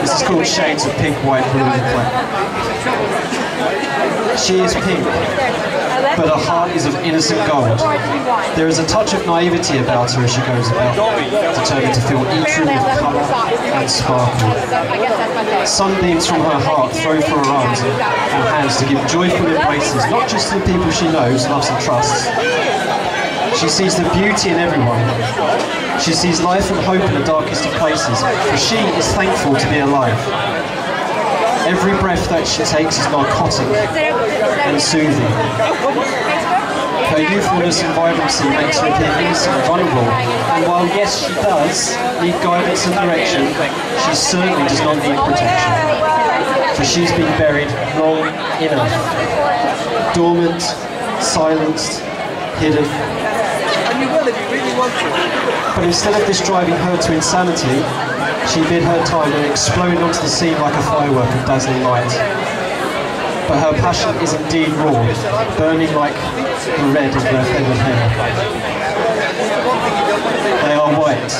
This is called Shades of Pink, White, Blue and Black. She is pink, but her heart is of innocent gold. There is a touch of naivety about her as she goes about, determined to fill each room with colour and sparkle. Sunbeams from her heart throw for her arms and hands to give joyful embraces, not just to the people she knows, loves and trusts. She sees the beauty in everyone. She sees life and hope in the darkest of places, for she is thankful to be alive. Every breath that she takes is narcotic and soothing. Her youthfulness and vibrancy makes her appear innocent and vulnerable, and while yes she does need guidance and direction, she certainly does not need protection. For she's been buried long enough, dormant, silenced, hidden. But instead of this driving her to insanity, she bid her time and exploded onto the scene like a firework of dazzling light. But her passion is indeed raw, burning like the red of their feathered hair. They are white,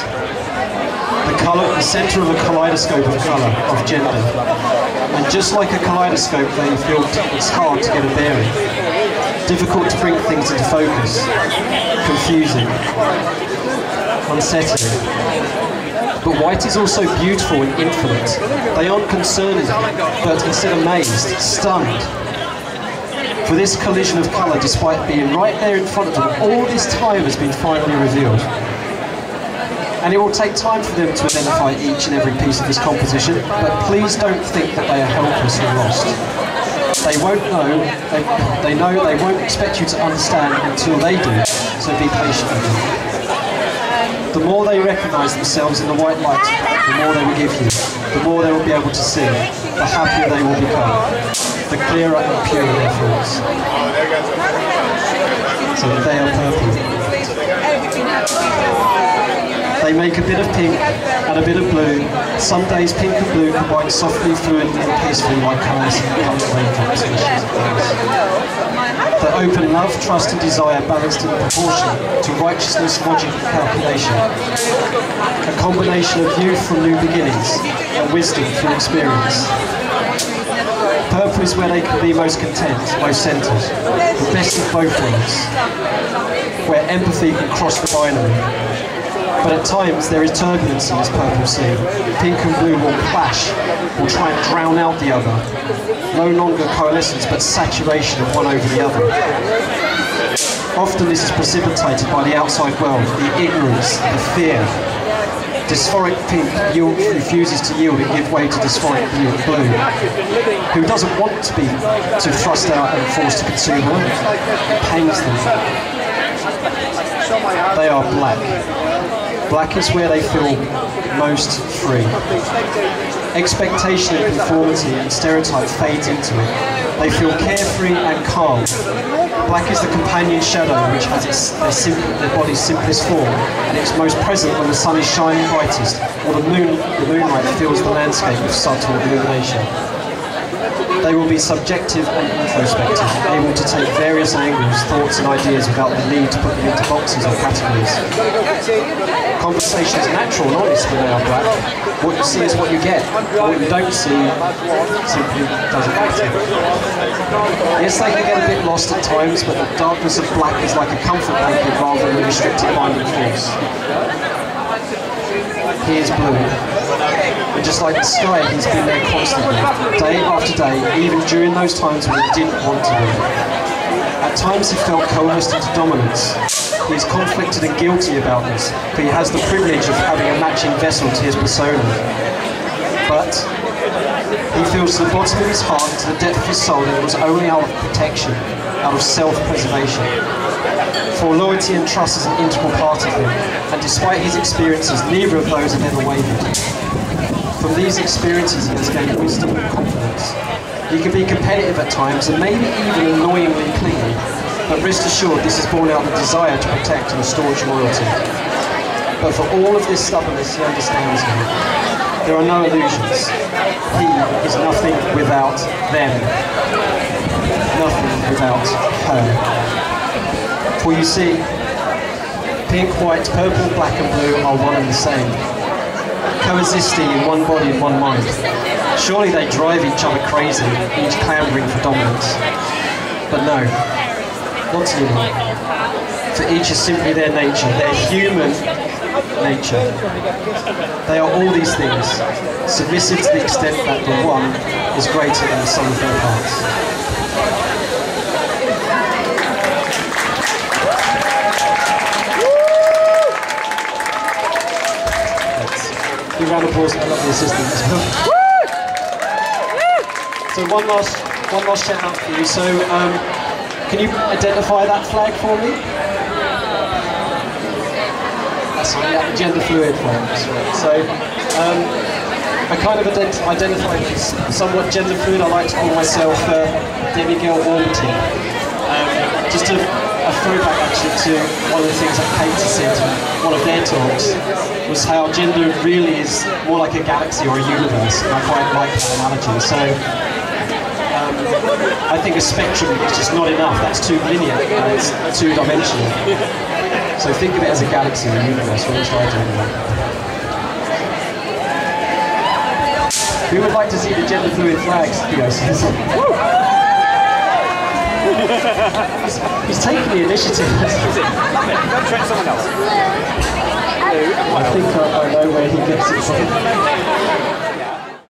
the centre of a kaleidoscope of colour, of gender. And just like a kaleidoscope, they feel it's hard to get a bearing. Difficult to bring things into focus, confusing, unsettling. But white is also beautiful and infinite. They aren't concerned, but instead amazed, stunned. For this collision of colour, despite being right there in front of them, all this time has been finally revealed. And it will take time for them to identify each and every piece of this composition, but please don't think that they are helpless and lost. They won't know, they know they won't expect you to understand until they do, so be patient with them. The more they recognise themselves in the white light, the more they will give you, the more they will be able to see, the happier they will become, the clearer and purer their thoughts. So they are purple. They make a bit of pink and a bit of blue. Some days pink and blue combine softly, fluently and peacefully like colours in coloured raindrops and sheets of glass. That open love, trust and desire balanced in proportion to righteousness, logic and calculation. A combination of youth from new beginnings and wisdom through experience. Purple is where they can be most content, most centred, the best of both worlds, where empathy can cross the binary. But at times there is turbulence in this purple sea. Pink and blue will clash, will try and drown out the other. No longer coalescence, but saturation of one over the other. Often this is precipitated by the outside world, the ignorance, the fear. Dysphoric pink refuses to yield and give way to dysphoric blue, who doesn't want to be thrust out and forced to consume her. It pains them. They are black. Black is where they feel most free. Expectation and conformity and stereotype fades into it. They feel carefree and calm. Black is the companion shadow which has their body's simplest form, and it's most present when the sun is shining brightest, or the moonlight fills the landscape with subtle illumination. They will be subjective and introspective, able to take various angles, thoughts and ideas without the need to put them into boxes or categories. Conversation is natural and honest when they are black. What you see is what you get. What you don't see simply doesn't matter. Yes, they can get a bit lost at times, but the darkness of black is like a comfort blanket rather than a restricted binding force. He is blue. And just like the sky, he's been there constantly, day after day, even during those times when he didn't want to be. At times he felt coerced into dominance. He is conflicted and guilty about this, but he has the privilege of having a matching vessel to his persona. But he feels to the bottom of his heart, to the depth of his soul, that it was only out of protection, out of self-preservation. For loyalty and trust is an integral part of him, and despite his experiences, neither of those have ever wavered. From these experiences he has gained wisdom and confidence. He can be competitive at times and maybe even annoyingly clingy, but rest assured this is born out of the desire to protect and staunch loyalty. But for all of this stubbornness he understands him. There are no illusions. He is nothing without them. Nothing without her. For you see, pink, white, purple, black and blue are one and the same. coexisting in one body and one mind. Surely they drive each other crazy, each clambering for dominance. But no, not anymore. For each is simply their nature, their human nature. They are all these things, submissive to the extent that the one is greater than the sum of their parts. Give a round of applause for the assistant as well. So one last shout out for you. So can you identify that flag for me? That's the gender fluid flag. So I kind of identify as somewhat gender fluid. I like to call myself Demigirl Orbiting. Just a throwback actually to one of the things that Katie said in one of their talks, was how gender really is more like a galaxy or a universe, and I quite like that analogy. So I think a spectrum is just not enough, that's too linear, it's two-dimensional. So think of it as a galaxy or a universe, or at least I do anyway. Who would like to see the gender fluid flags, Theo says? He's taking the initiative. Don't try someone else. I think I know where he gets it from.